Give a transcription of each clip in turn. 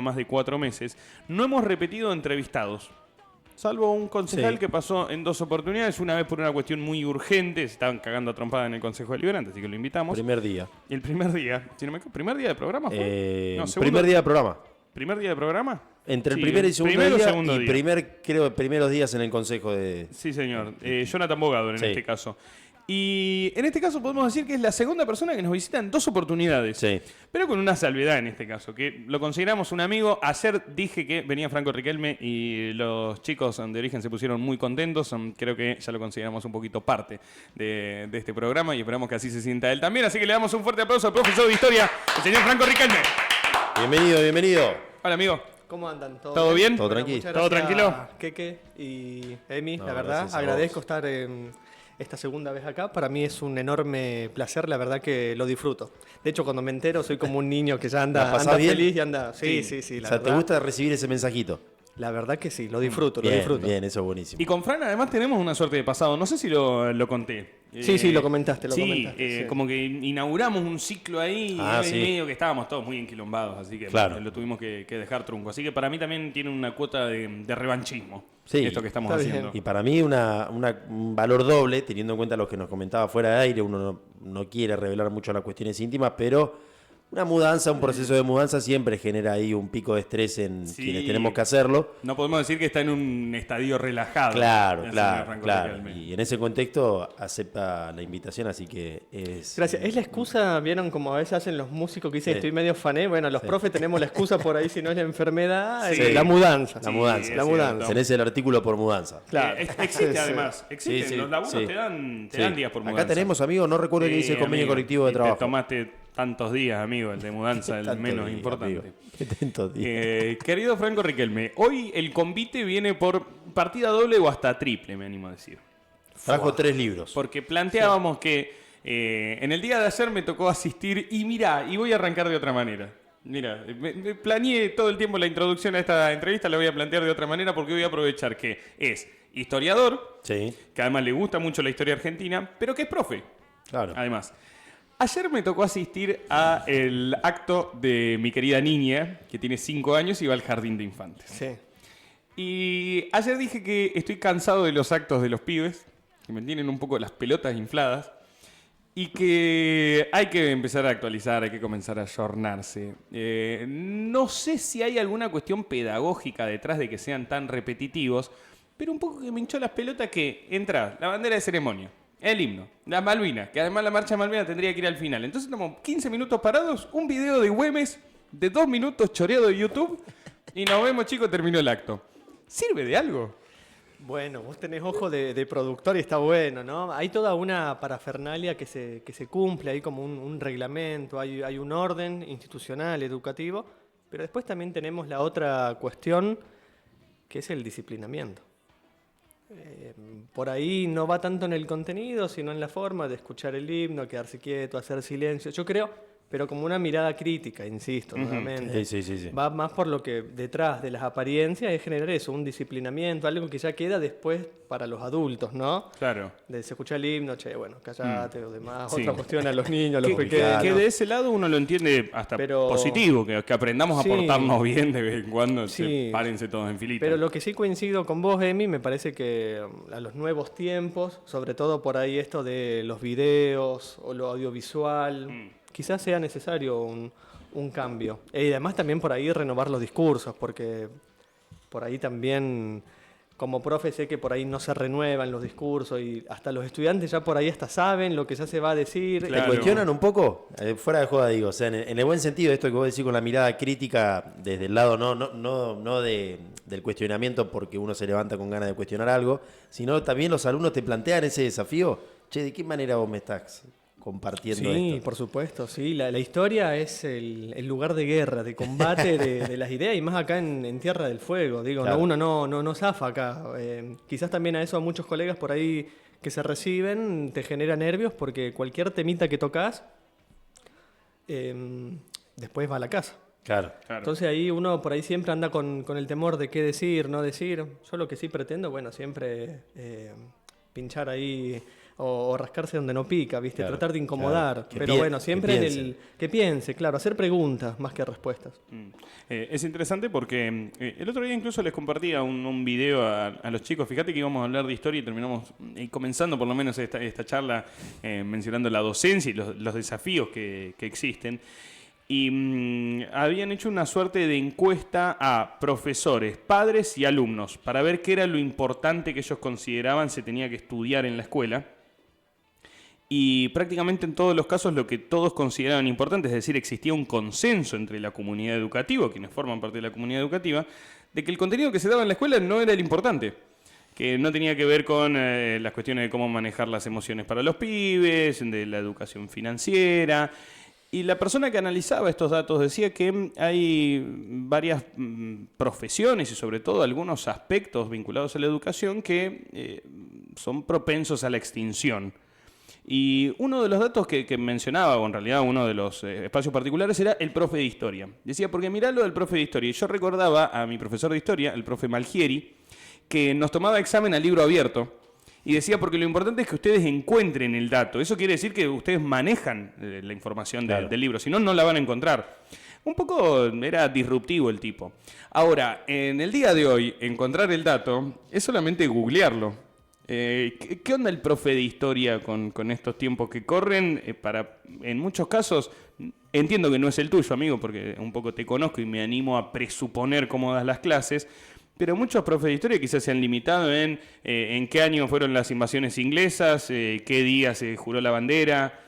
más de 4 meses, no hemos repetido entrevistados. Salvo un concejal que pasó en 2 oportunidades, una vez por una cuestión muy urgente, se estaban cagando a trompada en el Consejo Deliberante, así que lo invitamos. Primer día. Y el primer día, si no me equivoco, ¿primer día de programa fue? No, primer día de programa. ¿Primer día de programa? Entre el Sí, primer y segundo día, día. Primeros días en el Consejo de... Sí, señor. Jonathan Bogador en este caso. Y en este caso podemos decir que es la segunda persona que nos visita en 2 oportunidades. Sí. Pero con una salvedad en este caso, que lo consideramos un amigo. Ayer dije que venía Franco Riquelme y los chicos de Origen se pusieron muy contentos. Creo que ya lo consideramos un poquito parte de este programa y esperamos que así se sienta él también. Así que le damos un fuerte aplauso al profesor de Historia, el señor Franco Riquelme. Bienvenido, bienvenido. Hola, amigo. ¿Cómo andan? ¿Todo bien? Todo tranquilo. ¿Todo tranquilo? Keke y Emi, No, la verdad, gracias a agradezco vos. estar esta segunda vez acá. Para mí es un enorme placer, la verdad que lo disfruto. De hecho, cuando me entero soy como un niño que ya ¿La anda pasás bien? feliz y anda... Sí, O la sea, ¿te verdad. gusta recibir ese mensajito? La verdad que sí, lo disfruto, Bien, lo disfruto. bien, eso es buenísimo. Y con Fran además tenemos una suerte de pasado. No sé si lo conté. Sí, lo comentaste, sí. sí. Como que inauguramos un ciclo ahí Sí. y medio que estábamos todos muy enquilombados, así que Claro. lo tuvimos que dejar trunco. Así que para mí también tiene una cuota de revanchismo Sí, esto que estamos está haciendo. Y para mí un valor doble, teniendo en cuenta lo que nos comentaba fuera de aire, uno no quiere revelar mucho las cuestiones íntimas, pero una mudanza, un proceso de mudanza siempre genera ahí un pico de estrés en quienes tenemos que hacerlo. No podemos decir que está en un estadio relajado. Claro, el señor claro, Franco claro. Riquelme. Y en ese contexto acepta la invitación, así que es... Gracias. Es la excusa, vieron como a veces hacen los músicos que dicen Sí. estoy medio fané. Bueno, los profes tenemos la excusa por ahí, si no es la enfermedad, Sí. la mudanza. La mudanza. La mudanza. Tenés el artículo por mudanza. Claro. Existe Sí. además. Existen. Sí, Los laburos sí. te dan Sí. días por mudanza. Acá tenemos, amigo, no recuerdo que dice el convenio amigo. colectivo de Y trabajo. Te tomaste tantos días, amigo, el de mudanza, el Tantos menos días, importante. amigo. Qué tantos días. Querido Franco Riquelme, hoy el convite viene por partida doble o hasta triple, me animo a decir. Trajo 3 libros. Porque planteábamos que en el día de ayer me tocó asistir y mirá, y voy a arrancar de otra manera. Mira, me planeé todo el tiempo la introducción a esta entrevista, la voy a plantear de otra manera porque voy a aprovechar que es historiador, Sí, que además le gusta mucho la historia argentina, pero que es profe. claro. Además, ayer me tocó asistir a el acto de mi querida niña, que tiene 5 años y va al jardín de infantes. Sí. Y ayer dije que estoy cansado de los actos de los pibes, que me tienen un poco las pelotas infladas, y que hay que empezar a actualizar, hay que comenzar a ayornarse. No sé si hay alguna cuestión pedagógica detrás de que sean tan repetitivos, pero un poco que me hinchó las pelotas que entra la bandera de ceremonia, el himno, la Malvinas, que además la marcha de Malvinas tendría que ir al final. Entonces estamos 15 minutos parados, un video de Güemes de 2 minutos choreado de YouTube y nos vemos, chicos, terminó el acto. ¿Sirve de algo? Bueno, vos tenés ojo de productor y está bueno, ¿no? Hay toda una parafernalia que se cumple, hay como un reglamento, hay un orden institucional, educativo, pero después también tenemos la otra cuestión que es el disciplinamiento. Por ahí no va tanto en el contenido, sino en la forma de escuchar el himno, quedarse quieto, hacer silencio. Yo creo, pero como una mirada crítica, insisto, nuevamente. Sí. Va más por lo que detrás de las apariencias es generar eso, un disciplinamiento, algo que ya queda después para los adultos, ¿no? Claro. De se escucha el himno, che, bueno, callate o demás. Sí. Otra cuestión a los niños, a los Que pequeños. de ese lado uno lo entiende hasta Pero- positivo, que aprendamos Sí. a portarnos bien de vez en cuando, Sí. párense todos en filita. Pero lo que sí coincido con vos, Emi, me parece que a los nuevos tiempos, sobre todo por ahí esto de los videos o lo audiovisual, quizás sea necesario un cambio. Y además también por ahí renovar los discursos, porque por ahí también, como profe, sé que por ahí no se renuevan los discursos y hasta los estudiantes ya por ahí hasta saben lo que ya se va a decir. Claro. ¿Te cuestionan un poco? Fuera de joda, digo. O sea, en el buen sentido, esto que vos decís con la mirada crítica, desde el lado no del cuestionamiento porque uno se levanta con ganas de cuestionar algo, sino también los alumnos te plantean ese desafío. Che, ¿de qué manera vos me estás compartiendo Sí, esto? por supuesto, sí. La historia es el lugar de guerra, de combate de las ideas y más acá en Tierra del Fuego. Digo, Claro. uno no zafa acá. Quizás también a eso a muchos colegas por ahí que se reciben te genera nervios porque cualquier temita que tocas después va a la casa. Claro. Claro. Entonces ahí uno por ahí siempre anda con el temor de qué decir, no decir. Yo lo que sí pretendo, bueno, siempre pinchar ahí o rascarse donde no pica, ¿viste? Claro, tratar de incomodar. claro. Que Pero pien- bueno, siempre que en piense. el que piense, claro, hacer preguntas más que respuestas. Es interesante porque el otro día incluso les compartía un video a los chicos. Fíjate que íbamos a hablar de historia y terminamos comenzando por lo menos esta charla mencionando la docencia y los desafíos que existen. Y habían hecho una suerte de encuesta a profesores, padres y alumnos para ver qué era lo importante que ellos consideraban se tenía que estudiar en la escuela. Y prácticamente en todos los casos lo que todos consideraban importante, es decir, existía un consenso entre la comunidad educativa, quienes forman parte de la comunidad educativa, de que el contenido que se daba en la escuela no era el importante, que no tenía que ver con las cuestiones de cómo manejar las emociones para los pibes, de la educación financiera. Y la persona que analizaba estos datos decía que hay varias profesiones y sobre todo algunos aspectos vinculados a la educación que son propensos a la extinción. Y uno de los datos que mencionaba, o en realidad uno de los espacios particulares, era el profe de historia. Decía, porque mirá lo del profe de historia. Y yo recordaba a mi profesor de historia, el profe Malgieri, que nos tomaba examen a libro abierto. Y decía, porque lo importante es que ustedes encuentren el dato. Eso quiere decir que ustedes manejan la información Claro. del libro, si no, no la van a encontrar. Un poco era disruptivo el tipo. Ahora, en el día de hoy, encontrar el dato es solamente googlearlo. ¿Qué onda el profe de historia con estos tiempos que corren? En muchos casos, entiendo que no es el tuyo, amigo, porque un poco te conozco y me animo a presuponer cómo das las clases. Pero muchos profes de historia quizás se han limitado en qué año fueron las invasiones inglesas, qué día se juró la bandera.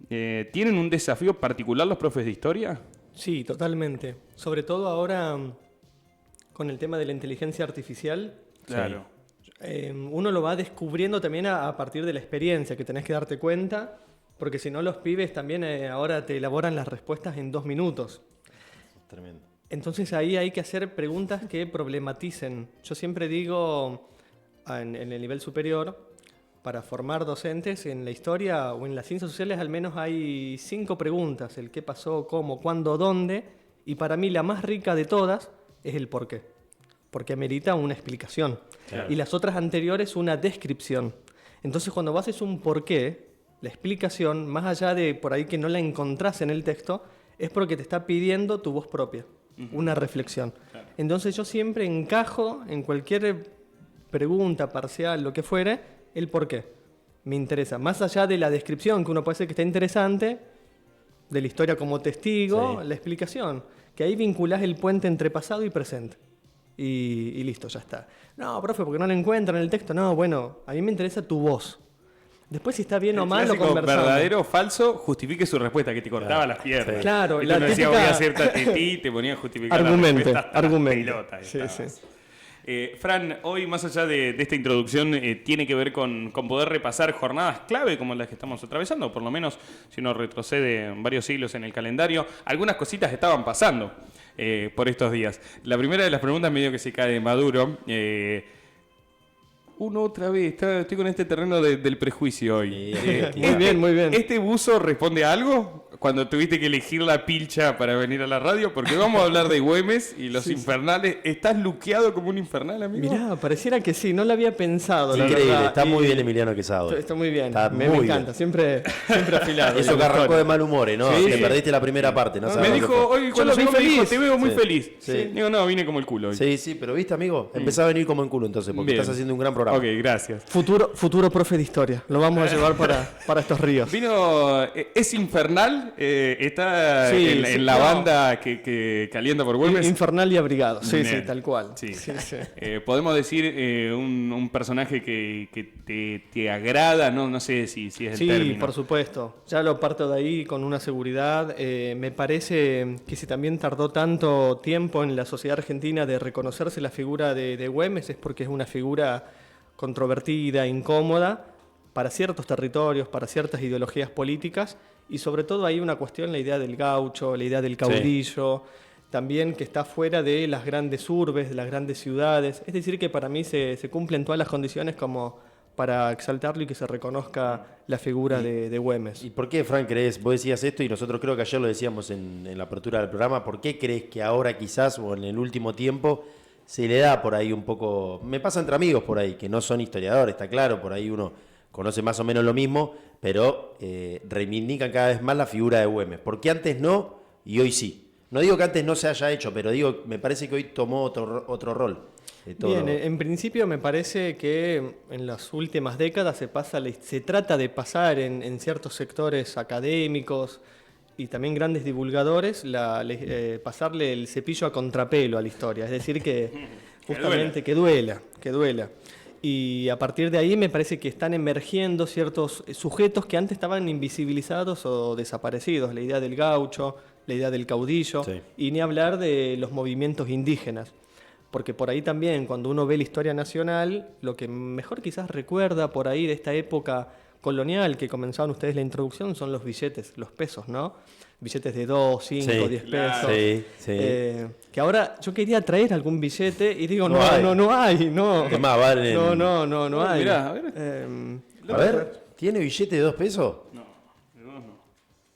¿Tienen un desafío particular los profes de historia? Sí, totalmente. Sobre todo ahora con el tema de la inteligencia artificial. Claro. Uno lo va descubriendo también a partir de la experiencia, que tenés que darte cuenta, porque si no los pibes también ahora te elaboran las respuestas en 2 minutos. Tremendo. Entonces ahí hay que hacer preguntas que problematicen. Yo siempre digo en el nivel superior, para formar docentes en la historia o en las ciencias sociales al menos hay 5 preguntas, el qué pasó, cómo, cuándo, dónde, y para mí la más rica de todas es el por qué, porque amerita una explicación. Claro. Y las otras anteriores una descripción. Entonces cuando vos haces un por qué, la explicación, más allá de por ahí que no la encontrás en el texto, es porque te está pidiendo tu voz propia. Una reflexión. Claro. Entonces yo siempre encajo en cualquier pregunta parcial, lo que fuere, el por qué. Me interesa. Más allá de la descripción, que uno puede decir que está interesante, de la historia como testigo, Sí. la explicación. Que ahí vinculás el puente entre pasado y presente. Y listo, ya está. No, profe, porque no lo encuentran en el texto. No, bueno, a mí me interesa tu voz. Después si está bien o mal lo clásico conversamos. verdadero o falso, justifique su respuesta, que te cortaba las piernas. Claro, Y la uno decía, típica- voy a hacer tatetí, te ponía a justificar Argumente, la respuesta hasta las argumente. pelotas Sí, estabas. sí. Fran, hoy más allá de esta introducción, tiene que ver con poder repasar jornadas clave como las que estamos atravesando, por lo menos si uno retrocede varios siglos en el calendario, algunas cositas estaban pasando por estos días. La primera de las preguntas medio que se cae de Maduro. Uno otra vez, estoy con este terreno del prejuicio hoy. Sí, Muy bien, muy bien. ¿Este buzo responde a algo cuando tuviste que elegir la pilcha para venir a la radio? Porque vamos a hablar de Güemes y los infernales. ¿Estás luqueado como un infernal, amigo? Mirá, pareciera que sí, no lo había pensado. la Increíble, verdad. está muy Y- bien Emiliano Quesado. Está muy bien, Está me muy encanta, bien. siempre afilado. Eso que arrancó de mal humor, ¿no? Sí, Te sí. perdiste la primera parte, ¿no? Me sabes Me lo que dijo, fue. hoy Yo cuando lo vi llegó me dijo, feliz. te veo muy Sí. feliz. Sí. Digo, no, vine como el culo hoy. Sí, sí, pero viste, amigo, empezá a venir como en culo entonces, porque Bien. estás haciendo un gran programa. Ok, gracias. Futuro profe de historia, lo vamos a llevar para estos ríos. Vino, es infernal, está Sí, en sí, la no. banda que calienta por Güemes. Infernal y abrigados, sí, Bien. sí, tal cual. Sí. Sí, sí. Podemos decir un personaje que te agrada, no sé si es el Sí, término. por supuesto. Ya lo parto de ahí con una seguridad. Me parece que si también tardó tanto tiempo en la sociedad argentina de reconocerse la figura de Güemes es porque es una figura controvertida, incómoda para ciertos territorios, para ciertas ideologías políticas y sobre todo hay una cuestión, la idea del gaucho, la idea del caudillo, también que está fuera de las grandes urbes, de las grandes ciudades. Es decir, que para mí se cumplen todas las condiciones como para exaltarlo y que se reconozca la figura de Güemes. ¿Y por qué, Frank, crees? Vos decías esto y nosotros creo que ayer lo decíamos en la apertura del programa. ¿Por qué crees que ahora quizás o en el último tiempo se le da por ahí un poco... Me pasa entre amigos por ahí, que no son historiadores, está claro, por ahí uno conoce más o menos lo mismo, pero reivindican cada vez más la figura de Güemes. Porque antes no y hoy sí. No digo que antes no se haya hecho, pero digo, me parece que hoy tomó otro rol. Bien, en principio me parece que en las últimas décadas se trata de pasar en ciertos sectores académicos y también grandes divulgadores, pasarle el cepillo a contrapelo a la historia. Es decir, que justamente que duela. Y a partir de ahí me parece que están emergiendo ciertos sujetos que antes estaban invisibilizados o desaparecidos. La idea del gaucho, la idea del caudillo, sí. Y ni hablar de los movimientos indígenas. Porque por ahí también, cuando uno ve la historia nacional, lo que mejor quizás recuerda por ahí de esta época colonial que comenzaban ustedes la introducción son los billetes, los pesos, ¿no? Billetes de 2, 5, Sí, 10 claro. pesos. Sí. Que ahora yo quería traer algún billete y digo, No no hay. hay, no. Es más, valen. No hay. Mirá, a ver. A ver, ¿tiene billete de 2 pesos? No, de 2 no.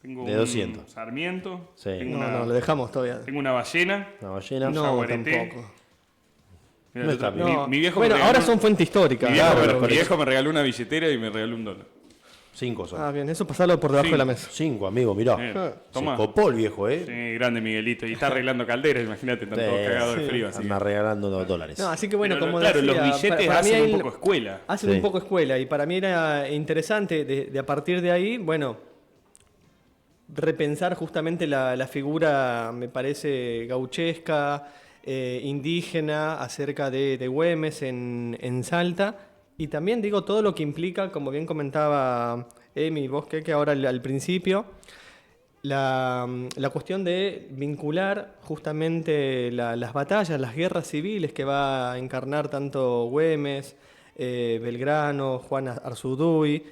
Tengo De un 200. Sarmiento. Sí. Tengo No, lo dejamos todavía. Tengo una ballena. Una ballena. No, jaguareté. tampoco. Mirá, No está bien. No. Mi viejo Bueno, me regaló, ahora son fuente histórica. mi viejo, Claro, mi viejo me regaló una billetera y me regaló $1. 5 son. Ah, bien, eso pasarlo por debajo de la mesa. 5, amigo, mirá. Bien, Se toma. copó el viejo, ¿eh? Sí, grande Miguelito. Y está arreglando calderas, imagínate, están todos cagados de frío. Así Anda regalando $2. No, así que bueno, Pero como claro, decía, los billetes para mí hacen hay- un poco escuela. Hacen Sí. un poco escuela y para mí era interesante de a partir de ahí, bueno, repensar justamente la figura, me parece, gauchesca, indígena, acerca de Güemes en Salta. Y también digo todo lo que implica, como bien comentaba Emi, vos que ahora al principio, la cuestión de vincular justamente las batallas, las guerras civiles que va a encarnar tanto Güemes, Belgrano, Juan Arzudúy,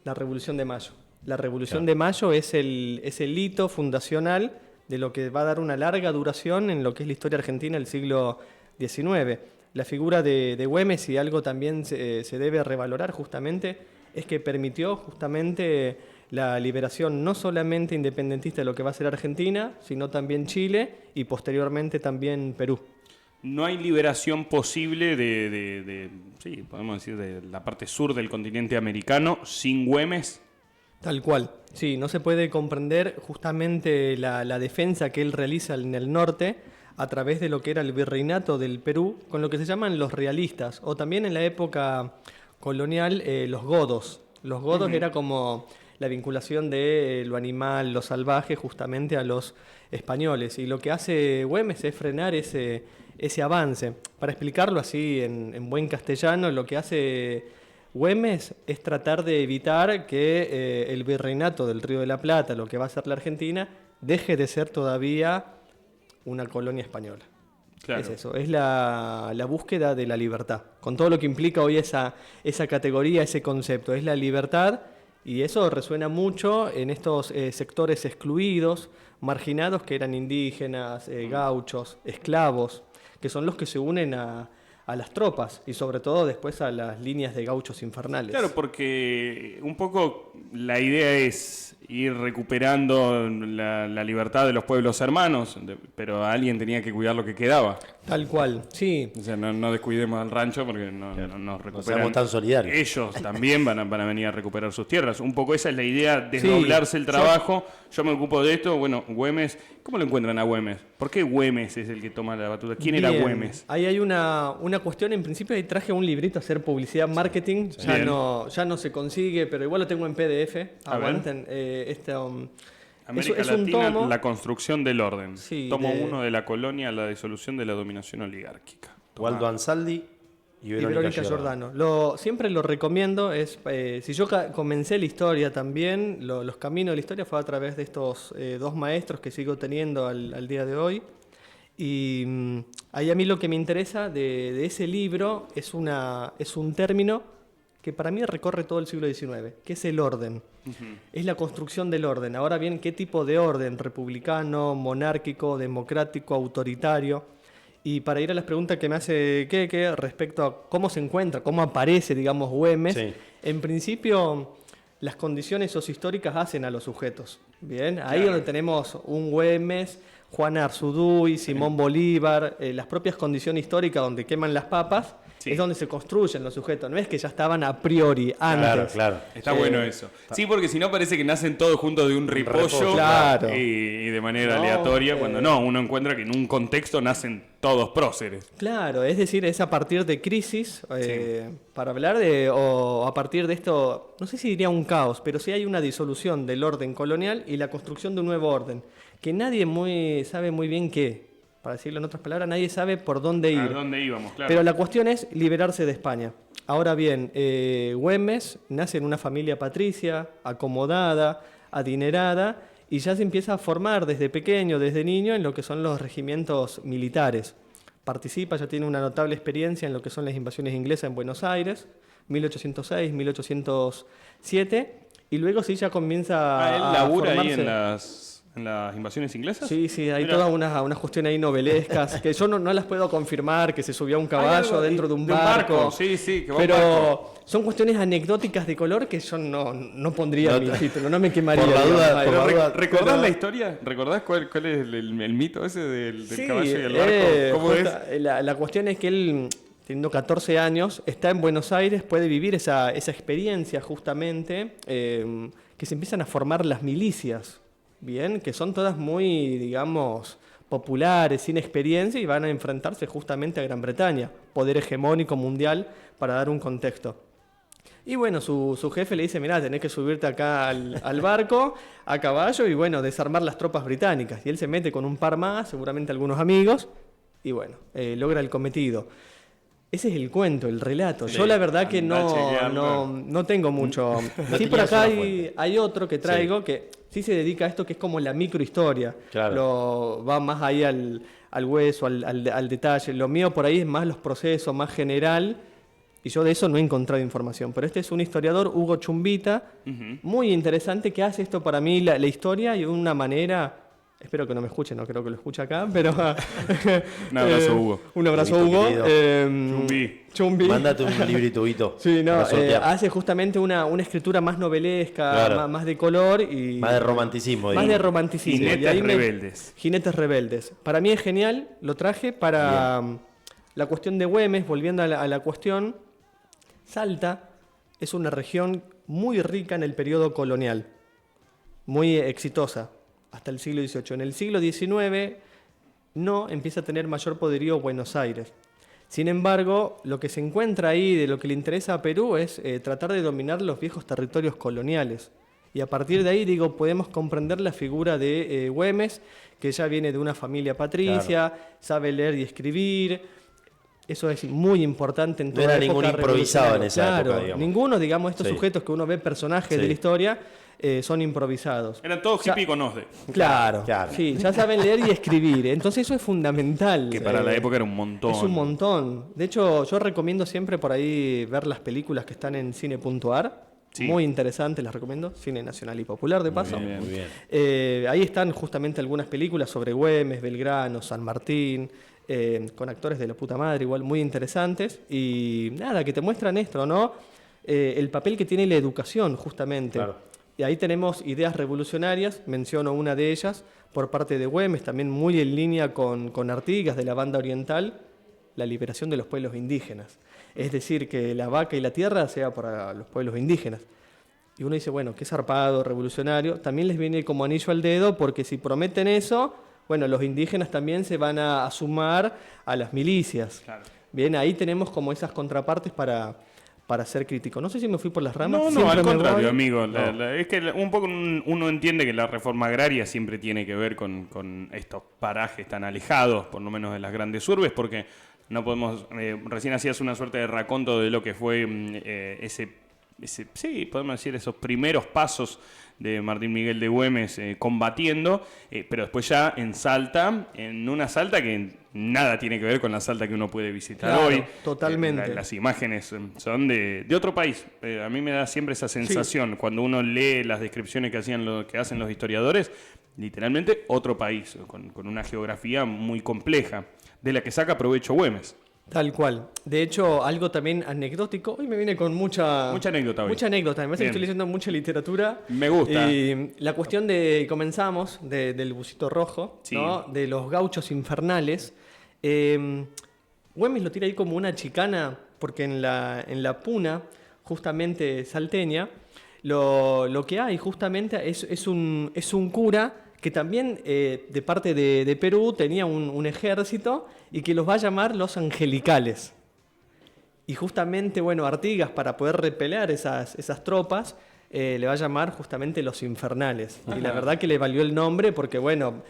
la Revolución de Mayo. La Revolución de Mayo es el hito fundacional de lo que va a dar una larga duración en lo que es la historia argentina del siglo XIX. La figura de Güemes, y algo también se debe revalorar justamente, es que permitió justamente la liberación no solamente independentista de lo que va a ser Argentina, sino también Chile y posteriormente también Perú. No hay liberación posible sí, podemos decir, de la parte sur del continente americano sin Güemes. Tal cual. Sí, no se puede comprender justamente la defensa que él realiza en el norte a través de lo que era el virreinato del Perú, con lo que se llaman los realistas, o también en la época colonial los godos. Los godos era como la vinculación de lo animal, lo salvaje, justamente a los españoles. Y lo que hace Güemes es frenar ese avance. Para explicarlo así en buen castellano, lo que hace Güemes es tratar de evitar que el virreinato del Río de la Plata, lo que va a ser la Argentina, deje de ser todavía una colonia española. Claro. Es eso, es la búsqueda de la libertad, con todo lo que implica hoy esa categoría, ese concepto, es la libertad, y eso resuena mucho en estos sectores excluidos, marginados, que eran indígenas, gauchos, esclavos, que son los que se unen a las tropas y sobre todo después a las líneas de gauchos infernales. Claro, porque un poco la idea es ir recuperando la libertad de los pueblos hermanos, pero alguien tenía que cuidar lo que quedaba. Tal cual, sí. O sea, no descuidemos al rancho porque no No recuperan. seamos tan solidarios. Ellos también van a venir a recuperar sus tierras. Un poco esa es la idea, desdoblarse el trabajo. Yo me ocupo de esto. Bueno, Güemes, ¿cómo lo encuentran a Güemes? ¿Por qué Güemes es el que toma la batuta? ¿Quién era Bien, Güemes? Ahí hay una cuestión, en principio ahí traje un librito a hacer publicidad, marketing, Bien. ya no se consigue, pero igual lo tengo en PDF, A ver. aguanten. América es un Latina, tomo. la construcción del orden. Sí, Tomo de- 1 de la colonia, la disolución de la dominación oligárquica. Tomá. Waldo Ansaldi y Y Verónica, Verónica Giordano. Siempre lo recomiendo. Si yo comencé la historia también, los caminos de la historia fue a través de estos dos maestros que sigo teniendo al día de hoy. Y ahí a mí lo que me interesa de ese libro es un término que para mí recorre todo el siglo XIX, que es el orden. Es la construcción del orden. Ahora bien, ¿qué tipo de orden? ¿Republicano, monárquico, democrático, autoritario? Y para ir a las preguntas que me hace Keke respecto a cómo se encuentra, cómo aparece, digamos, Güemes, Sí. en principio las condiciones sociohistóricas hacen a los sujetos. Bien, ahí donde tenemos un Güemes, Juan Arzudúy, Simón Bolívar, las propias condiciones históricas donde queman las papas, Sí. es donde se construyen los sujetos, no es que ya estaban a priori antes. Claro. Está bueno eso. Sí, porque si no parece que nacen todos juntos de un ripollo Claro. y de manera No, aleatoria, cuando no, uno encuentra que en un contexto nacen todos próceres. Claro, es decir, es a partir de crisis, para hablar de, o a partir de esto, no sé si diría un caos, pero sí hay una disolución del orden colonial y la construcción de un nuevo orden, que nadie sabe muy bien qué. Para decirlo en otras palabras, nadie sabe por dónde ir. ¿A dónde íbamos? Claro. Pero la cuestión es liberarse de España. Ahora bien, Güemes nace en una familia patricia, acomodada, adinerada, y ya se empieza a formar desde pequeño, desde niño, en lo que son los regimientos militares. Participa, ya tiene una notable experiencia en lo que son las invasiones inglesas en Buenos Aires, 1806, 1807, y luego sí ya comienza ¿Él a labura ahí formarse. en las invasiones inglesas? Sí, hay Mirá. todas unas cuestiones ahí novelescas que yo no las puedo confirmar, que se subió a un Hay caballo algo dentro de un barco. Sí, que va a un barco. Pero son cuestiones anecdóticas de color que yo no pondría en mi título, no me quemaría. Por la digamos, duda, ahí. por la Pero duda. ¿recordás Pero- la historia? ¿Recordás cuál es el mito ese del Sí, caballo y el barco? ¿Cómo es? La cuestión es que él, teniendo 14 años, está en Buenos Aires, puede vivir esa experiencia justamente, que se empiezan a formar las milicias, ¿bien? Que son todas muy, digamos, populares, sin experiencia, y van a enfrentarse justamente a Gran Bretaña, poder hegemónico mundial, para dar un contexto. Y bueno, su jefe le dice, mirá, tenés que subirte acá al barco, a caballo, y bueno, desarmar las tropas británicas. Y él se mete con un par más, seguramente algunos amigos, y bueno, logra el cometido. Ese es el cuento, el relato. Sí, Yo la verdad que andá a chequearlo. no tengo mucho. Sí, por tenías acá una fuente. hay otro que traigo que sí se dedica a esto, que es como la microhistoria. Claro. Va más ahí al hueso, al detalle. Lo mío por ahí es más los procesos, más general. Y yo de eso no he encontrado información. Pero este es un historiador, Hugo Chumbita, muy interesante, que hace esto para mí, la historia, y de una manera... Espero que no me escuche, no creo que lo escuche acá, pero... Un abrazo, Hugo. Un abrazo, Huguito, Hugo. Chumbi. Chumbi. Mándate un librito, Huguito. Sí, no, para sortear. hace justamente una escritura más novelesca, Claro. más de color y... Más de romanticismo, Más de digamos. romanticismo. Jinetes Y ahí rebeldes. Jinetes rebeldes. Para mí es genial, lo traje para la cuestión de Güemes, volviendo a la cuestión. Salta es una región muy rica en el periodo colonial, muy exitosa, hasta el siglo XVIII. En el siglo XIX no empieza a tener mayor poderío Buenos Aires. Sin embargo, lo que se encuentra ahí, de lo que le interesa a Perú, es tratar de dominar los viejos territorios coloniales. Y a partir de ahí, digo, podemos comprender la figura de Güemes, que ya viene de una familia patricia, sabe leer y escribir. Eso es muy importante en No toda era la época ningún improvisado en esa revolucionaria. época, digamos. Ninguno, digamos, estos Sí. sujetos que uno ve, personajes de Sí. la historia, son improvisados. Eran todos hippie con OSDE. Claro, Claro. sí, ya saben leer y escribir. Entonces eso es fundamental. Que para la época era un montón. Es un montón. De hecho, yo recomiendo siempre por ahí ver las películas que están en cine.ar. Sí. Muy interesantes, las recomiendo. Cine nacional y popular, de paso. Muy bien. Ahí están justamente algunas películas sobre Güemes, Belgrano, San Martín, con actores de la puta madre, igual muy interesantes. Y nada, que te muestran esto, ¿no? El papel que tiene la educación, justamente. Claro. Y ahí tenemos ideas revolucionarias, menciono una de ellas, por parte de Güemes, también muy en línea con Artigas, de la banda oriental, la liberación de los pueblos indígenas. Es decir, que la vaca y la tierra sea para los pueblos indígenas. Y uno dice, bueno, qué zarpado, revolucionario. También les viene como anillo al dedo, porque si prometen eso, bueno, los indígenas también se van a sumar a las milicias. Claro. Bien, ahí tenemos como esas contrapartes para ser crítico. No sé si me fui por las ramas. No, siempre al me contrario, voy. amigo. Es que un poco uno entiende que la reforma agraria siempre tiene que ver con estos parajes tan alejados, por lo menos de las grandes urbes, porque no podemos... recién hacías una suerte de raconto de lo que fue sí, podemos decir, esos primeros pasos de Martín Miguel de Güemes combatiendo, pero después ya en Salta, en una Salta que nada tiene que ver con la Salta que uno puede visitar Claro, hoy. totalmente. Las imágenes son de otro país. A mí me da siempre esa sensación cuando uno lee las descripciones que hacen los historiadores, literalmente otro país, con una geografía muy compleja, de la que saca provecho Güemes. Tal cual. De hecho, algo también anecdótico. Hoy me viene con mucha anécdota hoy. Mucha anécdota. Me parece que Bien. estoy leyendo mucha literatura. Me gusta. Y la cuestión de, comenzamos, del busito rojo, Sí. ¿no? De los gauchos infernales. Güemes lo tira ahí como una chicana, porque en la puna, justamente salteña, lo que hay justamente es un cura que también de parte de Perú tenía un ejército y que los va a llamar los angelicales. Y justamente, bueno, Artigas, para poder repeler esas tropas, le va a llamar justamente los infernales. Y la verdad que le valió el nombre porque, bueno,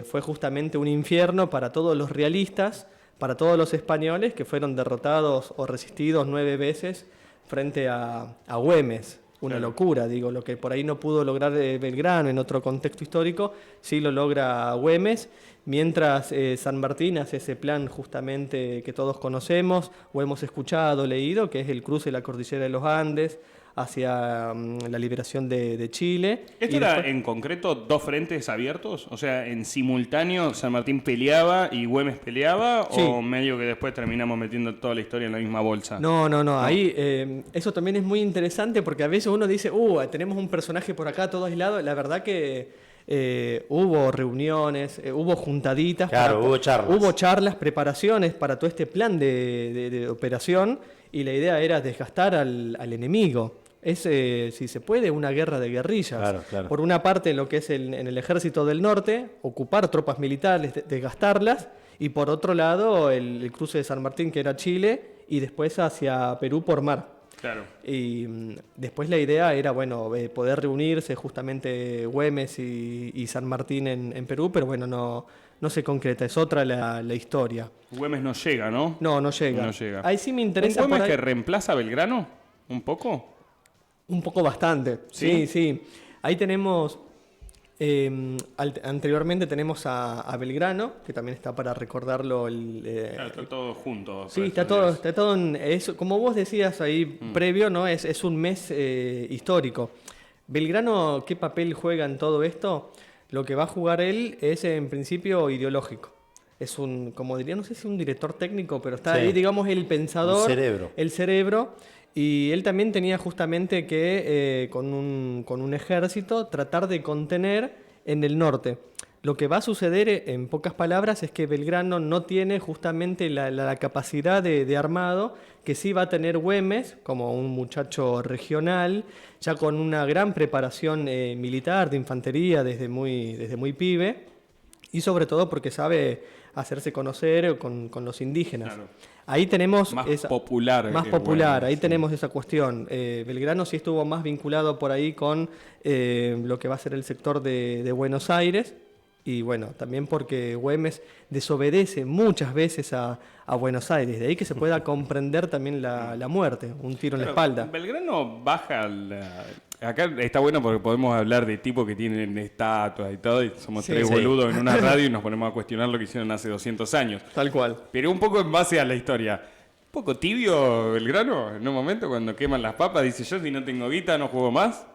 fue justamente un infierno para todos los realistas, para todos los españoles que fueron derrotados o resistidos 9 veces frente a Güemes. Una Claro. locura, digo, lo que por ahí no pudo lograr Belgrano en otro contexto histórico, sí lo logra Güemes, mientras San Martín hace ese plan justamente que todos conocemos o hemos escuchado, leído, que es el cruce de la cordillera de los Andes hacia la liberación de Chile. ¿Esto Y era después- en concreto 2 frentes abiertos? O sea, en simultáneo San Martín peleaba y Güemes peleaba, Sí. o medio que después terminamos metiendo toda la historia en la misma bolsa. No, ahí eso también es muy interesante porque a veces uno dice, tenemos un personaje por acá todo aislado. La verdad que hubo reuniones, hubo juntaditas. Claro, hubo charlas. Hubo charlas, preparaciones para todo este plan de operación y la idea era desgastar al enemigo. Es, si se puede, una guerra de guerrillas. Claro, claro. Por una parte, lo que es en el ejército del norte, ocupar tropas militares, desgastarlas, y por otro lado, el cruce de San Martín, que era Chile, y después hacia Perú por mar. Claro. Y después la idea era, bueno, poder reunirse justamente Güemes y San Martín en Perú, pero bueno, no se concreta, es otra la historia. Güemes no llega, ¿no? No llega. No llega. Ahí sí me ¿Un interesa Güemes por ahí- que reemplaza a Belgrano? ¿Un poco? Un poco bastante, ¿Sí? sí. Ahí tenemos, anteriormente tenemos a Belgrano, que también está para recordarlo. Claro, está todo junto. Sí, por está estos todo, días. está todo como vos decías ahí previo, ¿no? Es un mes histórico. Belgrano, ¿qué papel juega en todo esto? Lo que va a jugar él es en principio ideológico. Es como diría, no sé si un director técnico, pero está Sí. ahí, digamos, el pensador. Un cerebro. El cerebro. Y él también tenía justamente que, con un ejército, tratar de contener en el norte. Lo que va a suceder, en pocas palabras, es que Belgrano no tiene justamente la capacidad de armado que sí va a tener Güemes, como un muchacho regional, ya con una gran preparación militar, de infantería, desde muy pibe, y sobre todo porque sabe hacerse conocer con los indígenas. Claro. Ahí tenemos Más esa- popular. más que popular, Güemes, ahí sí. tenemos esa cuestión. Belgrano sí estuvo más vinculado por ahí con lo que va a ser el sector de Buenos Aires. Y bueno, también porque Güemes desobedece muchas veces a Buenos Aires. De ahí que se pueda comprender también la muerte, un tiro en la Claro, espalda. Belgrano baja acá está bueno porque podemos hablar de tipos que tienen estatuas y todo, y somos Sí, tres sí. boludos en una radio y nos ponemos a cuestionar lo que hicieron hace 200 años. Tal cual. Pero un poco en base a la historia. Un poco tibio Belgrano, en un momento cuando queman las papas, dice yo si no tengo guita no juego más.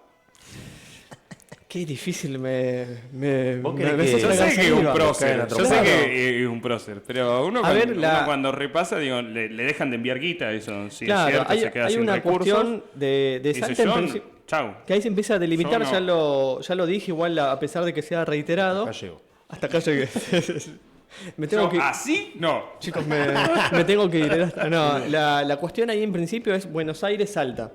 Qué difícil ¿Vos me crees que- Yo sé sostregas que es un arriba. prócer, Claro. yo sé que es un prócer, pero uno, A cuando, ver, uno cuando repasa, digo, le dejan de enviar guita, eso sí Claro, es cierto, hay, se queda hay sin una recursos. cuestión de Dice, Salta en yo, principio. chau. Que ahí se empieza a delimitar, Yo no. ya lo dije, igual a pesar de que sea reiterado. Acá llego. Hasta acá llegué. Me tengo Yo, que ¿así? No. Chicos, me tengo que ir. No, la cuestión ahí en principio es Buenos Aires-Salta.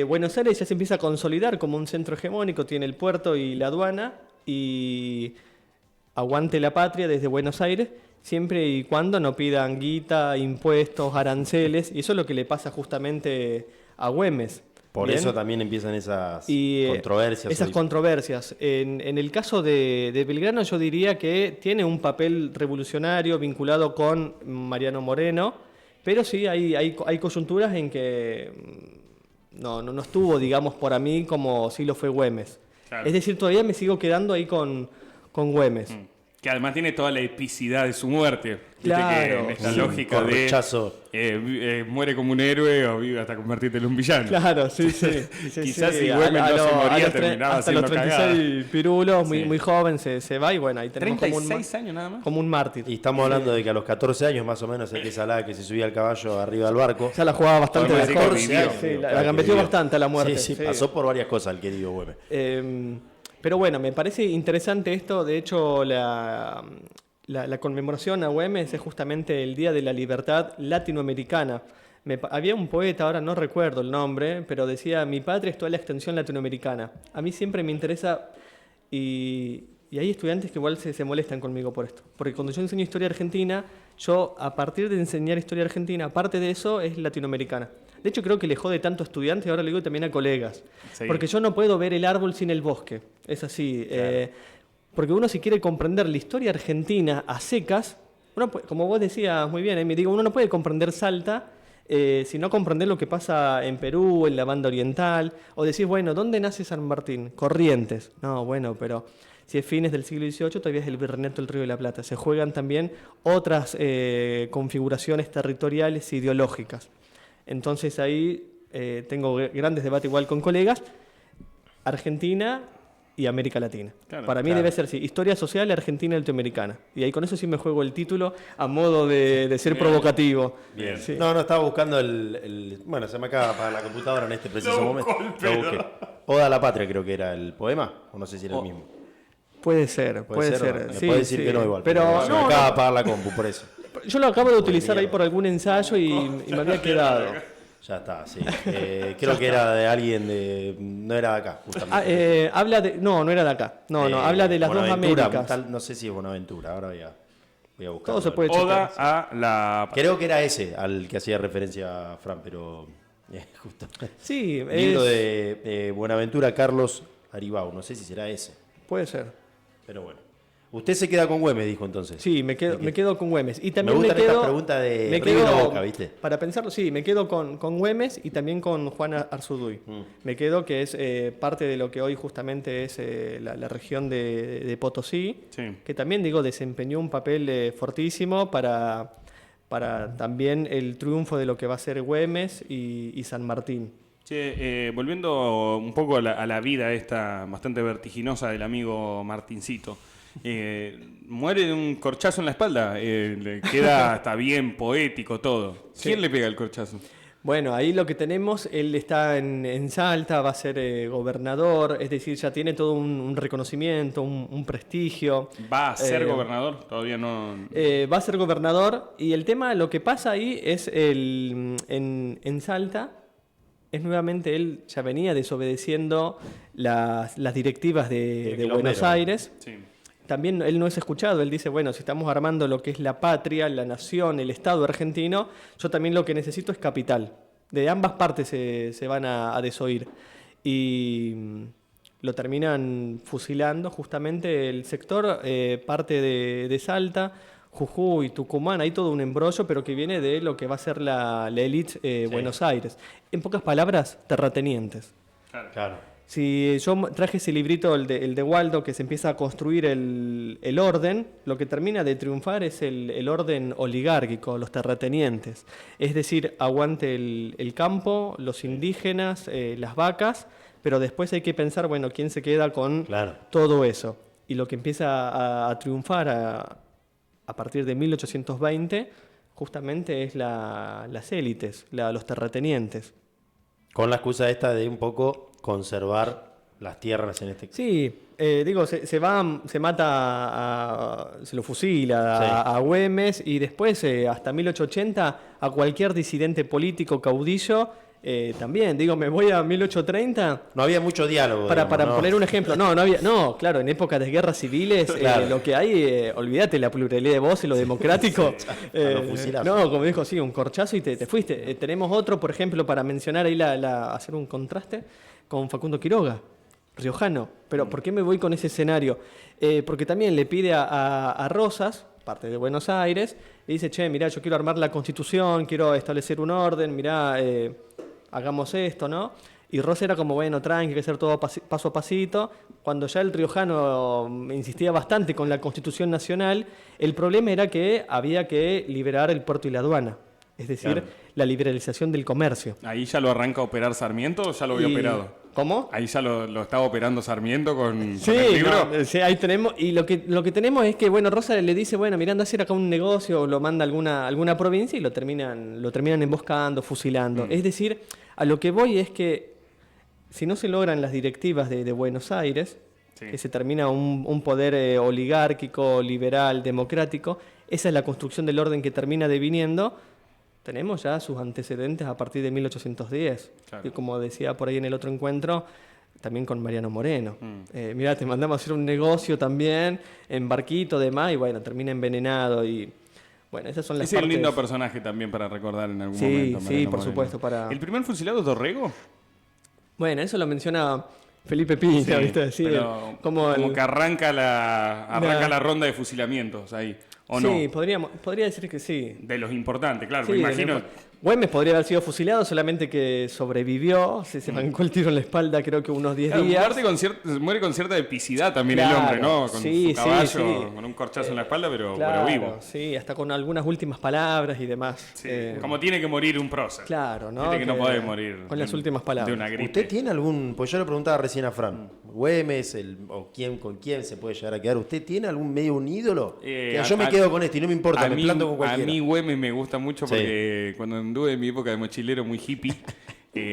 Buenos Aires ya se empieza a consolidar como un centro hegemónico, tiene el puerto y la aduana, y aguante la patria desde Buenos Aires, siempre y cuando no pidan guita, impuestos, aranceles, y eso es lo que le pasa justamente a Güemes. Por ¿Bien? eso también empiezan esas Y controversias. esas hoy. controversias. En el caso de Belgrano yo diría que tiene un papel revolucionario vinculado con Mariano Moreno, pero sí hay coyunturas en que no estuvo, digamos, por a mí como sí lo fue Güemes. Claro. Es decir, todavía me sigo quedando ahí con Güemes. Que además tiene toda la epicidad de su muerte. Viste Claro, que en esta sí, lógica con de rechazo. muere como un héroe o vive hasta convertirte en un villano. Claro, sí, sí. Sí, Quizás sí. si Güemes no se moría, los terminaba hasta los haciendo 36 pirulos, muy, Sí. muy joven, se va y bueno, ahí tenemos 36 años nada más. como un mártir. Y estamos hablando de que a los 14 años más o menos el que salaba que se subía al caballo arriba del barco. Ya la jugaba bastante Podemos de decir que joven. vivió. Sí, la Claro, gambeteó vivió. bastante a la muerte. Sí, pasó por varias cosas el querido Güemes. Pero bueno, me parece interesante esto. De hecho, la conmemoración a Güemes es justamente el Día de la Libertad Latinoamericana. Había un poeta, ahora no recuerdo el nombre, pero decía, mi patria es toda la extensión latinoamericana. A mí siempre me interesa, y hay estudiantes que igual se molestan conmigo por esto. Porque cuando yo enseño historia argentina, yo a partir de enseñar historia argentina, aparte de eso, es latinoamericana. De hecho, creo que le jode tanto a estudiantes, ahora le digo también a colegas. Sí. Porque yo no puedo ver el árbol sin el bosque. Es así. Porque uno si quiere comprender la historia argentina a secas, como vos decías muy bien, me digo, uno no puede comprender Salta si no comprender lo que pasa en Perú, en la banda oriental, o decís, bueno, ¿dónde nace San Martín? Corrientes. No, bueno, pero si es fines del siglo XVIII, todavía es el Virreinato del Río de la Plata. Se juegan también otras configuraciones territoriales e ideológicas. Entonces ahí tengo grandes debates igual con colegas. Argentina y América Latina. Claro, Para mí claro. debe ser sí, historia social argentina y latinoamericana. Y ahí con eso sí me juego el título a modo de ser Bien. provocativo. Bien. Sí. No, estaba buscando bueno, se me acaba de apagar la computadora en este preciso Lo momento. buscó el Lo busqué. Oda a la Patria creo que era el poema, o no sé si era el mismo. Puede ser, puede ser. ¿o no? Me Sí, puede decir sí. que no igual. Pero se no, me acaba no. de apagar la compu, por eso. Yo lo acabo de utilizar ahí mierda. por algún ensayo y me había quedado. Ya está, sí. Creo que era de alguien de... No era de acá, justamente. Habla de. No, no era de acá. No, habla de las dos Bonaventura, Américas. no sé si es Bonaventura, ahora voy a buscar. Todo se puede Oda checar. a la... Creo que era ese al que hacía referencia Fran, pero justo. Sí, Libro de Buenaventura Carlos Aribau, no sé si será ese, puede ser. pero bueno. Usted se queda con Güemes, dijo entonces. Sí, me quedo con Güemes. Y también Me gustan quedo, estas preguntas de me River quedo- o Boca, ¿viste? Para pensarlo, sí, me quedo con Güemes y también con Juan Arzúdui. Me quedo que es parte de lo que hoy justamente es la región de Potosí, Sí. que también, digo, desempeñó un papel fortísimo para también el triunfo de lo que va a ser Güemes y San Martín. Che, volviendo un poco a la vida esta bastante vertiginosa del amigo Martincito. Muere de un corchazo en la espalda. Le queda hasta bien poético todo. ¿Quién le pega el corchazo? Bueno, ahí lo que tenemos, él está en Salta, va a ser gobernador, es decir, ya tiene todo un reconocimiento, un prestigio. ¿Va a ser Eh, gobernador? Todavía no... Va a ser gobernador y el tema, lo que pasa ahí es en Salta, es nuevamente él ya venía desobedeciendo las directivas de quilombero. Buenos Aires. Sí. También él no es escuchado, él dice, bueno, si estamos armando lo que es la patria, la nación, el Estado argentino, yo también lo que necesito es capital. De ambas partes se van a desoír. Y lo terminan fusilando justamente el sector, parte de Salta, Jujuy, Tucumán, hay todo un embrollo, pero que viene de lo que va a ser la élite Buenos Aires. En pocas palabras, terratenientes. Claro. Si yo traje ese librito, el de Waldo, que se empieza a construir el orden, lo que termina de triunfar es el orden oligárquico, los terratenientes. Es decir, aguante el campo, los indígenas, las vacas, pero después hay que pensar, bueno, quién se queda con Claro. todo eso. Y lo que empieza a triunfar a partir de 1820, justamente es las élites, los terratenientes. Con la excusa esta de un poco conservar las tierras en este caso. Sí, digo, se mata, se lo fusila Sí. a Güemes y después, hasta 1880, a cualquier disidente político caudillo, también. Digo, me voy a 1830 No había mucho diálogo. para digamos, ¿no? poner un ejemplo. No había, no, claro, en épocas de guerras civiles, Claro. lo que hay, olvídate la pluralidad de voces, lo democrático. a los fusilazos. No, como dijo, sí, un corchazo y te fuiste. Tenemos otro, por ejemplo, para mencionar ahí, hacer un contraste con Facundo Quiroga, riojano. Pero ¿por qué me voy con ese escenario? Porque también le pide a Rosas, parte de Buenos Aires, y dice, che, mirá, yo quiero armar la Constitución, quiero establecer un orden, mirá, hagamos esto, ¿no? Y Ross era como, bueno, tranqui, hay que hacer todo paso a pasito. Cuando ya el riojano insistía bastante con la Constitución Nacional, el problema era que había que liberar el puerto y la aduana. Es decir, Claro. la liberalización del comercio. ¿Ahí ya lo arranca a operar Sarmiento o ya lo había Y- operado? ¿Cómo? Ahí ya lo estaba operando Sarmiento con el Sí, libro. no, sí, ahí tenemos. Y lo que tenemos es que, bueno, Rosa le dice, bueno, mirá, anda a hacer acá un negocio, o lo manda a alguna provincia y lo terminan emboscando, fusilando. Es decir, a lo que voy es que si no se logran las directivas de Buenos Aires, Sí. que se termina un poder oligárquico, liberal, democrático, esa es la construcción del orden que termina deviniendo. Tenemos ya sus antecedentes a partir de 1810. Claro. Y como decía por ahí en el otro encuentro, también con Mariano Moreno. Mirá, te mandamos a hacer un negocio también, en barquito, demás, y bueno, termina envenenado. Y bueno, esas son las Es un partes. lindo personaje también para recordar en algún Sí, momento. sí, Mariano por Moreno. supuesto, para- ¿El primer fusilado es Dorrego? Bueno, eso lo menciona Felipe Piña, Sí, ¿viste? Sí, pero como como el- que arranca Nah. la ronda de fusilamientos ahí, ¿o sí, no? podría decir que sí. De los importantes, claro, Sí, me imagino... Güemes podría haber sido fusilado, solamente que sobrevivió, se bancó el tiro en la espalda creo que unos 10 Claro, días. muere con cierta epicidad también el Claro, hombre, ¿no? Con sí, su caballo, sí. con un corchazo en la espalda, pero Claro, vivo. sí, hasta con algunas últimas palabras y demás. Sí, como tiene que morir un prócer. Claro, ¿no? Viste que no podés morir con las últimas palabras. de una gripe. ¿Usted tiene algún, pues yo le preguntaba recién a Fran, Güemes, con quién se puede llegar a quedar? ¿Usted tiene algún medio un ídolo? Que yo me quedo con este y no me importa, me planto con A cualquiera. mí Güemes me gusta mucho Sí. porque cuando anduve en mi época de mochilero muy hippie,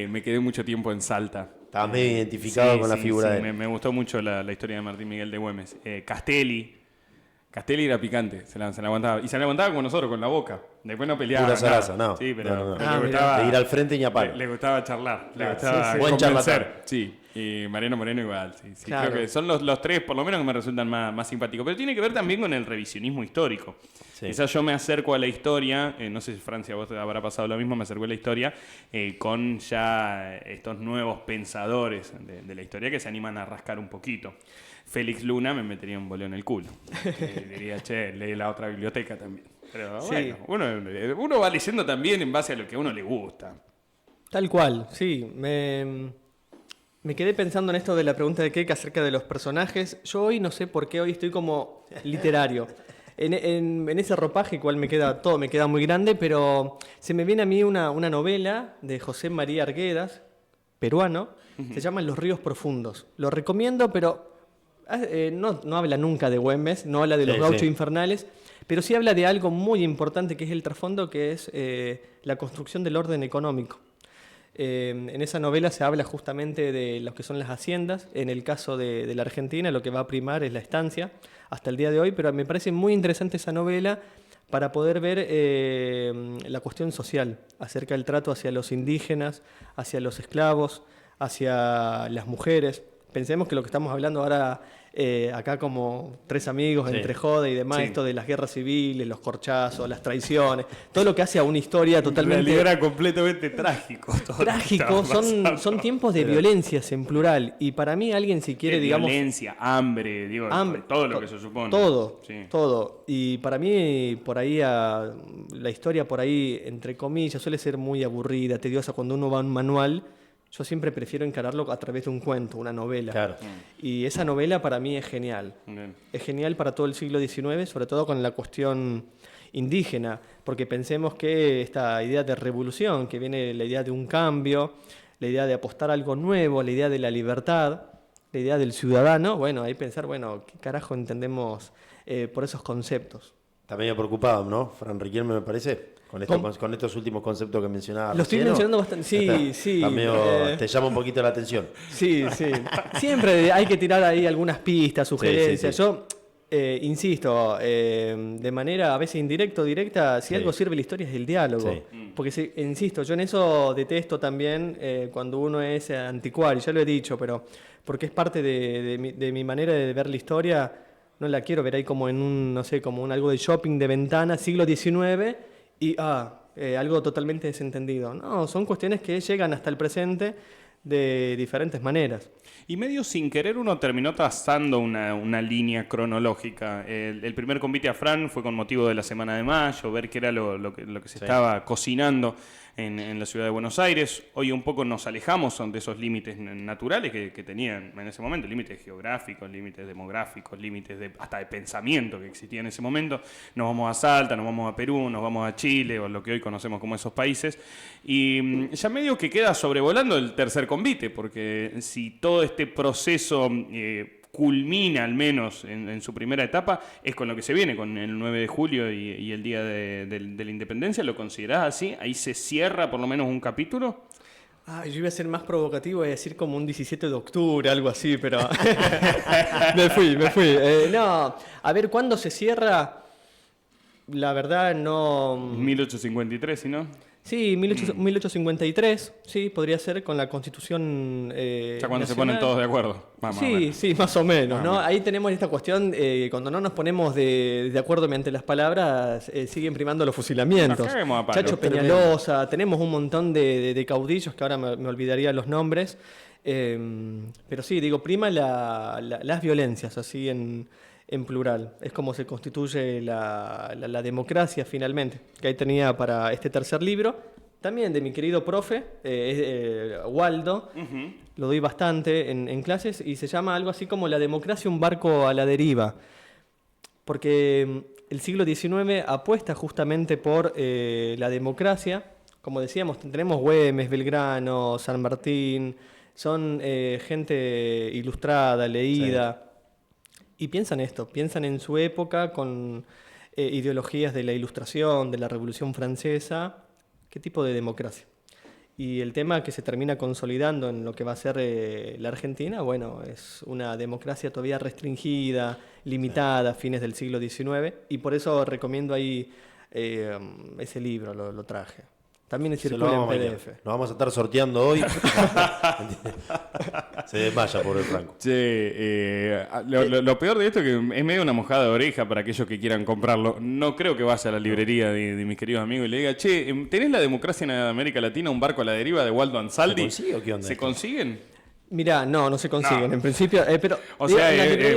me quedé mucho tiempo en Salta. Estaba medio identificado Sí, con la sí, figura sí, de él. me gustó mucho la historia de Martín Miguel de Güemes. Castelli era picante, se la aguantaba. Y se la aguantaba con nosotros, con la boca. Después no peleaba. Pura nada. zaraza, no. Sí, pero, No. pero Ah, le mirá. gustaba, De ir al frente ni a palo. le gustaba charlar, le Claro, gustaba sí, sí. Buen convencer. charlatán. Sí, y Mariano Moreno igual. Sí, sí. Claro. Creo que son los tres, por lo menos, que me resultan más simpáticos. Pero tiene que ver también con el revisionismo histórico. Sí. Quizás yo me acerco a la historia, no sé si Francia, vos te habrá pasado lo mismo, me acerco a la historia con ya estos nuevos pensadores de la historia que se animan a rascar un poquito. Félix Luna me metería un boleo en el culo. Diría, che, lee la otra biblioteca también. Pero Sí. bueno, uno va leyendo también en base a lo que a uno le gusta. Tal cual, sí. Me quedé pensando en esto de la pregunta de Keck acerca de los personajes. Yo hoy no sé por qué hoy estoy como literario. En ese ropaje, cual todo me queda muy grande, pero se me viene a mí una novela de José María Arguedas, peruano, se llama Los ríos profundos. Lo recomiendo, pero no habla nunca de Güemes, no habla de los Sí, gauchos sí. infernales, pero sí habla de algo muy importante que es el trasfondo, que es la construcción del orden económico. En esa novela se habla justamente de lo que son las haciendas. En el caso de la Argentina, lo que va a primar es la estancia hasta el día de hoy, pero me parece muy interesante esa novela para poder ver la cuestión social, acerca del trato hacia los indígenas, hacia los esclavos, hacia las mujeres. Pensemos que lo que estamos hablando ahora acá como tres amigos Sí. entre joda y demás, Sí. esto de las guerras civiles, los corchazos, las traiciones, todo lo que hace a una historia En totalmente realidad era completamente trágico. todo lo que trágico, estaba pasando. son tiempos de violencias en plural. Y para mí alguien si quiere, De digamos... violencia, hambre, digo, hambre, todo lo que se supone. Todo, Sí. todo. Y para mí, por ahí, la historia por ahí, entre comillas, suele ser muy aburrida, tediosa cuando uno va a un manual. Yo siempre prefiero encararlo a través de un cuento, una novela. Claro. Y esa novela para mí es genial. Bien. Es genial para todo el siglo XIX, sobre todo con la cuestión indígena, porque pensemos que esta idea de revolución, que viene la idea de un cambio, la idea de apostar a algo nuevo, la idea de la libertad, la idea del ciudadano, bueno, ahí pensar, bueno, ¿qué carajo entendemos por esos conceptos? Está medio preocupado, ¿no? Fran Riquelme, me parece, ¿Cómo? con estos últimos conceptos que mencionaba. Lo estoy recién, ¿no? mencionando bastante, sí, Está- sí. está medio- te llama un poquito la atención. Sí, sí. Siempre hay que tirar ahí algunas pistas, sugerencias. sí. Yo insisto, de manera a veces indirecta o directa, si Sí. algo sirve la historia es el diálogo. Sí. Porque, insisto, yo en eso detesto también cuando uno es anticuario, ya lo he dicho, pero porque es parte de mi manera de ver la historia, no la quiero ver ahí como en un, no sé, como un algo de shopping de ventana, siglo XIX, y algo totalmente desentendido. No, son cuestiones que llegan hasta el presente de diferentes maneras. Y medio sin querer uno terminó trazando una línea cronológica. El primer convite a Fran fue con motivo de la Semana de Mayo, ver qué era lo que se estaba cocinando en la ciudad de Buenos Aires. Hoy un poco nos alejamos de esos límites naturales que tenían en ese momento, límites geográficos, límites demográficos, límites hasta de pensamiento que existía en ese momento. Nos vamos a Salta, nos vamos a Perú, nos vamos a Chile, o lo que hoy conocemos como esos países. Y ya medio que queda sobrevolando el tercer convite, porque si todo este proceso culmina al menos en su primera etapa, es con lo que se viene, con el 9 de julio y el Día de la Independencia. ¿Lo considerás así? ¿Ahí se cierra por lo menos un capítulo? Yo iba a ser más provocativo y decir como un 17 de octubre, algo así, pero me fui. No, a ver, ¿cuándo se cierra? La verdad no... 1853, ¿sí, no? Sí, 1853, sí, podría ser con la Constitución ya cuando nacional. se ponen todos de acuerdo. Vamos, Sí, más o menos, ¿no? Ahí tenemos esta cuestión, cuando no nos ponemos de acuerdo mediante las palabras, siguen primando los fusilamientos. Nos caguemos a palo. Chacho Peñalosa, tenemos un montón de caudillos que ahora me olvidaría los nombres, pero sí, digo, prima las violencias, así en plural. Es como se constituye la democracia finalmente, que ahí tenía para este tercer libro, también de mi querido profe, Waldo. Uh-huh. Lo doy bastante en clases y se llama algo así como La democracia, un barco a la deriva. Porque el siglo XIX apuesta justamente por la democracia. Como decíamos, tenemos Güemes, Belgrano, San Martín, son gente ilustrada, leída. Sí. Y piensan esto, piensan en su época con ideologías de la Ilustración, de la Revolución Francesa. ¿Qué tipo de democracia? Y el tema que se termina consolidando en lo que va a ser la Argentina, bueno, es una democracia todavía restringida, limitada, a fines del siglo XIX, y por eso recomiendo ahí ese libro, lo traje. También es circula en PDF. Lo vamos a estar sorteando hoy. Se desmaya, pobre Franco. Che, lo peor de esto es que es medio una mojada de oreja para aquellos que quieran comprarlo. No creo que vaya a la librería de mis queridos amigos y le diga, che, ¿tenés La democracia en América Latina, un barco a la deriva de Waldo Ansaldi? ¿Se consigue o qué onda? ¿Se consiguen? Mirá, no se consiguen, en principio, pero... O sea,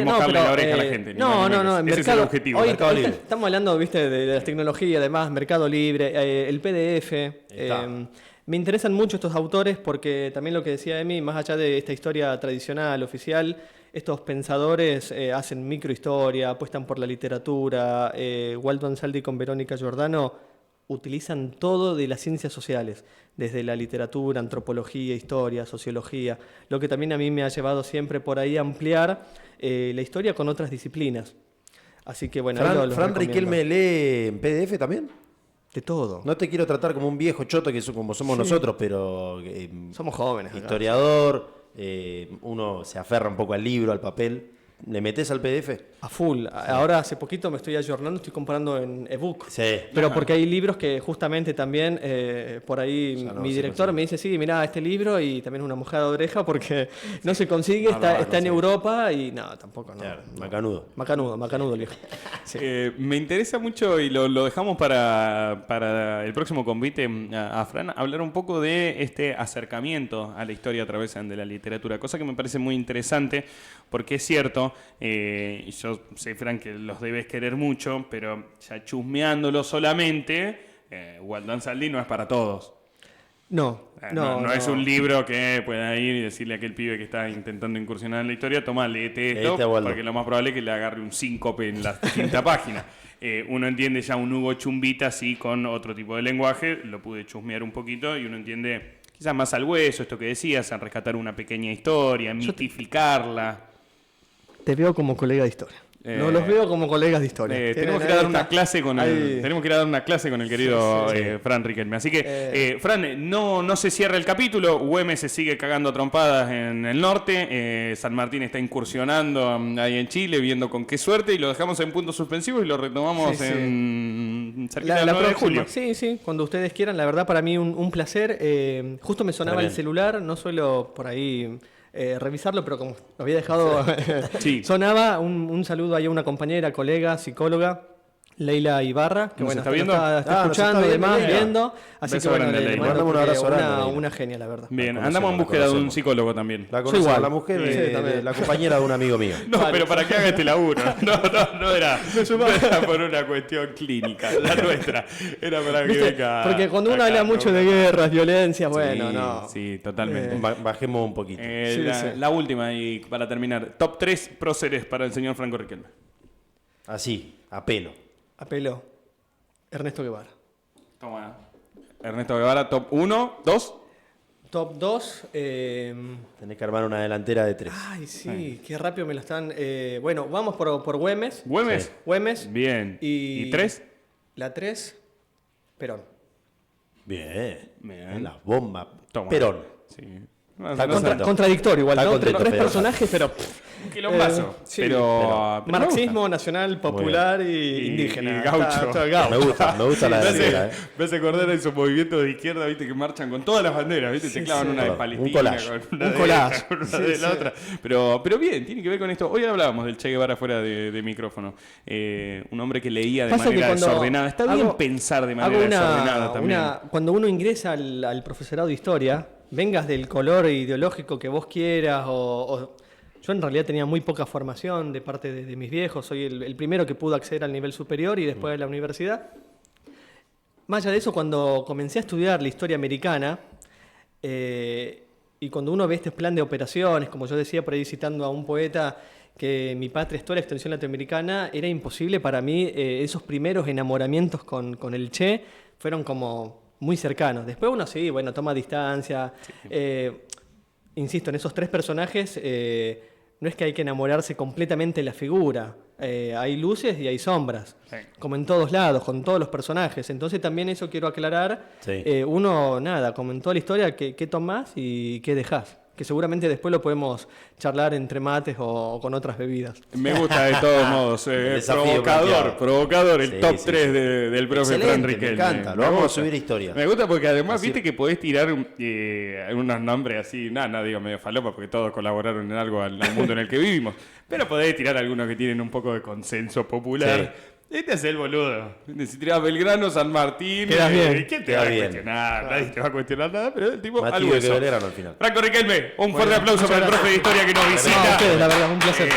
mojarle la oreja a la gente. No, en ese Mercado, es el objetivo. Hoy Mercado Libre. Estamos hablando, viste, de las tecnologías, además, Mercado Libre, el PDF. Me interesan mucho estos autores porque también lo que decía Emi, más allá de esta historia tradicional, oficial, estos pensadores hacen microhistoria, apuestan por la literatura. Waldo Ansaldi con Verónica Giordano utilizan todo de las ciencias sociales, desde la literatura, antropología, historia, sociología, lo que también a mí me ha llevado siempre por ahí a ampliar la historia con otras disciplinas. Así que bueno, Fran Riquelme lee en PDF también. De todo. No te quiero tratar como un viejo choto, que como somos nosotros, pero... somos jóvenes. Historiador, uno se aferra un poco al libro, al papel. ¿Le metes al PDF? A full. Sí. Ahora hace poquito me estoy ayornando, estoy comprando en ebook. Sí. Pero porque hay libros que justamente también, por ahí mi director me dice, sí, mirá, este libro, y también una mojada de oreja porque no se consigue, está en Europa y no, tampoco. No. Claro, macanudo. Macanudo el viejo. Sí. Me interesa mucho y lo dejamos para el próximo convite a Fran, hablar un poco de este acercamiento a la historia a través de la literatura, cosa que me parece muy interesante porque es cierto. Y yo sé, Fran, que los debes querer mucho, pero ya chusmeándolo solamente, Waldo Ansaldi no es para todos. No es un libro que pueda ir y decirle a aquel pibe que está intentando incursionar en la historia, toma, léete esto, porque lo más probable es que le agarre un síncope en la quinta página. Uno entiende ya un Hugo Chumbita así con otro tipo de lenguaje, lo pude chusmear un poquito y uno entiende quizás más al hueso, esto que decías, a rescatar una pequeña historia, mitificarla. Te veo como colega de historia. No los veo como colegas de historia. Tenemos que ir a dar una clase con el querido Fran Riquelme. Así que, Fran, no se cierra el capítulo. Güemes se sigue cagando a trompadas en el norte. San Martín está incursionando ahí en Chile, viendo con qué suerte. Y lo dejamos en puntos suspensivos y lo retomamos cerquita del 9 de julio. Sí, cuando ustedes quieran. La verdad, para mí un placer. Justo me sonaba el celular. No suelo por ahí... revisarlo, pero como lo había dejado, sonaba un saludo ahí a una compañera, colega, psicóloga, Leila Ibarra, que ¿Nos bueno, está nos viendo? está Ah, nos está escuchando y viendo, demás, Leila. viendo. Así Beso que bueno, grande, le Leila. mando Mandamos un abrazo porque grande, Leila. una genia, la verdad. Bien, La andamos en conocemos, búsqueda la de un conocemos. psicólogo también. La Yo conozco, igual. la mujer Sí, de también. la compañera de un amigo mío. No, pero para que haga este laburo. No era por una cuestión clínica, la nuestra. Era para que ¿Viste? venga. Porque cuando uno acá, habla mucho de guerras, violencia, bueno, Sí, no. Sí, totalmente. Bajemos un poquito. Sí, sí. La última, y para terminar. Top 3 próceres para el señor Franco Riquelme. Así, a pelo. Apelo. Ernesto Guevara. Toma. Ernesto Guevara, top 1, 2. Top 2. Tenés que armar una delantera de 3. Ay, sí, qué rápido me lo están. Bueno, vamos por Güemes. Güemes. Sí. Güemes. Bien. ¿Y 3? La 3, Perón. Bien. Bien. Las bombas. Toma. Perón. Sí. Está No, contento. Contradictorio igual, Está ¿no? contento, Tres Fede. personajes, pero. un quilombazo. Sí, pero me Marxismo nacional, popular y indígena. y gaucho. Está gaucho. Me gusta la Me delantera. hace, me hace acordar de esos movimientos de izquierda, viste, que marchan con todas las banderas, viste, se clavan sí. una de Un Palestina, collage. con una Un de collage. esta, con una Sí, de la sí. otra. Pero bien, tiene que ver con esto. Hoy hablábamos del Che Guevara fuera de micrófono. Un hombre que leía de Pasa que manera cuando desordenada. Está bien hago- pensar de Hago manera desordenada también. cuando uno ingresa al profesorado de historia, vengas del color ideológico que vos quieras, yo en realidad tenía muy poca formación de parte de mis viejos, soy el primero que pudo acceder al nivel superior y después a la universidad. Más allá de eso, cuando comencé a estudiar la historia americana, y cuando uno ve este plan de operaciones, como yo decía por ahí citando a un poeta, que mi patria es toda la extensión latinoamericana, era imposible para mí, esos primeros enamoramientos con el Che fueron como muy cercanos. Después uno sí, bueno, toma distancia. Insisto, en esos tres personajes no es que hay que enamorarse completamente de la figura. Hay luces y hay sombras, Sí. como en todos lados, con todos los personajes. Entonces también eso quiero aclarar. Sí. Uno, nada, como en toda la historia, ¿qué tomás y qué dejás? Que seguramente después lo podemos charlar entre mates o con otras bebidas. Me gusta de todos modos. desafío planteado. Provocador, el Sí, top sí, 3 sí. del profe Excelente, Fran me Riquelme. encanta. Lo Me vamos a gusta. subir a historia. Me gusta porque además Así- viste que podés tirar unos nombres así, nada, digo medio falopa, porque todos colaboraron en algo al mundo en el que vivimos. Pero podés tirar algunos que tienen un poco de consenso popular. Este es el boludo. Si tirás Belgrano, San Martín, Quedás bien. ¿quién te Quedás va a bien. cuestionar? Nadie te va a cuestionar nada, pero el tipo Más algo tibio que eso. Belgrano al final. Franco Riquelme, un fuerte aplauso para el profe de historia que nos No, visita. a ustedes, la verdad, un placer.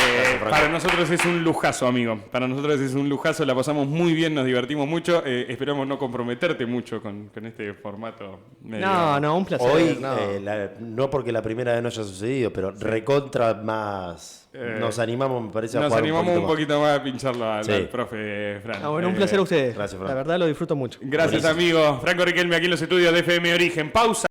Para nosotros es un lujazo, amigo. Para nosotros es un lujazo, la pasamos muy bien, nos divertimos mucho. Esperamos no comprometerte mucho con este formato. medio- No, un placer. Hoy, no. no porque la primera vez no haya sucedido, pero recontra más. Nos animamos, me parece, a Nos jugar animamos un más. poquito más a pincharlo al Sí. profe Fran. Bueno, un placer a ustedes. gracias, Fran. La verdad lo disfruto mucho. Gracias, amigo. Franco Riquelme aquí en los estudios de FM Origen. Pausa.